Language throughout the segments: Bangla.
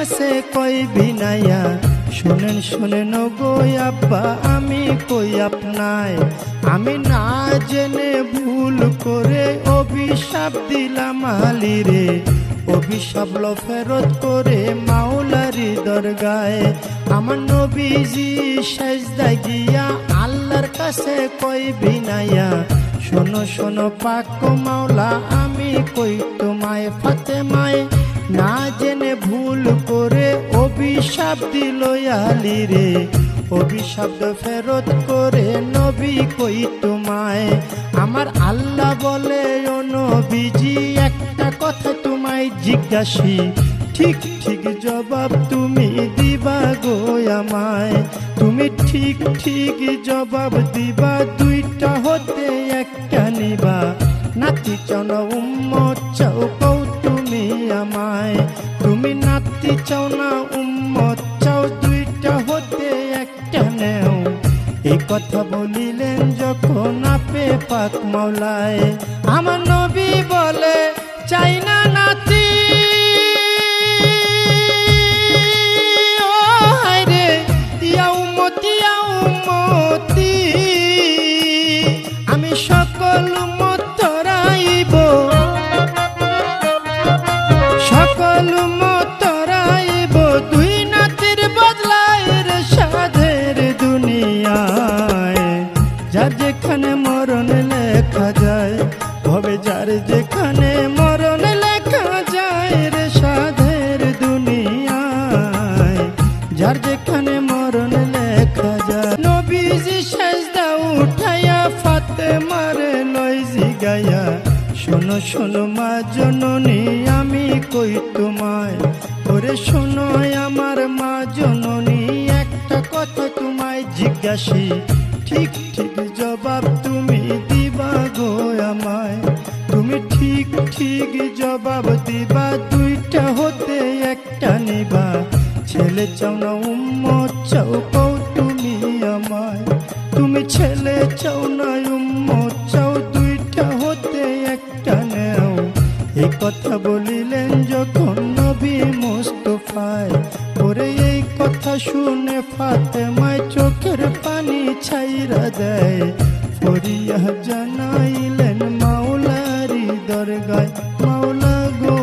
কাছে কই বিনাইয়া শুনেন শুনেন গো আব্বা আমি কই আপনায় আমি না জেনে ভুল করে অভিশাপ দিলাম আলীরে অভিশাপ লো ফেরত করে মাওলারি দরগায় আমার নবীজি সেজদায় গিয়া আল্লাহর কাছে কই বিনাইয়া শোনো শোনো পাক মাওলা আমি কই তোমায় ফাতেমায় না জেনে ভুল করে অভিশাপ দিল আলীরে অভিশাপ ফেরত করে নবী কই তোমায় আমার আল্লাহ বলে ও নবীজি একটা কথা তোমায় জিজ্ঞাসি ঠিক ঠিক জবাব তুমি দিবা গো আমায় তুমি ঠিক ঠিক জবাব দিবা দুইটা হতে একটা নিবা নাতি চাও না উম্মত চাও কও তুমি আমায় তুমি নাতি চাও না উম্মত চাও দুইটা হতে একটা নেও এই কথা বলিলেন যখন আপে পাক মাওলায় আমার নবী বলে চাই না নাতি ও হায়রে ইয়া উম্মতি আমি সকল উম্মত তরাইব সকল উম্মত তরাইব দুই নাতির বদলায় রে সাধের দুনিয়ায় যার যেখানে মরণ লেখা যায় হবে যার যেখানে মরণ লেখা যায় রে সাধের দুনিয়ায় যার যেখানে মরণ লেখা যায় নবীজি সেজদা উঠাইয়া ফাতেমার লয় জিগাইয়া শোনো শোনো মা জননী আমি কই তোমায় ওরে শোনো আমার মা জননী একটা কথা তোমায় জিজ্ঞাসি ঠিক ঠিক জবাব তুমি দিবা গো আমায় তুমি ঠিক ঠিক জবাব দিবা দুইটা হতে একটা নিবা ছেলে চাও না উম্মত চাও কও তুমি আমায় তুমি ছেলে চাও না উম্মত চাও দুইটা হতে একটা নেও এই কথা বলিলেন যখন নবী মুস্তাফায় ওরে এই কথা শুনে ফাতেমায় চোখের পানি ছাইরা দেয় ফরিয়া জানাইলেন মাওলারি দরগায় মাওলা গো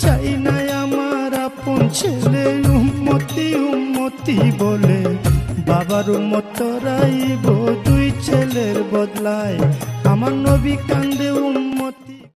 চাই না আমার আপন ছেলে উম্মতি বলে বাবার উম্মত রাইব দুই ছেলের বদলায় আমার নবী কান্দে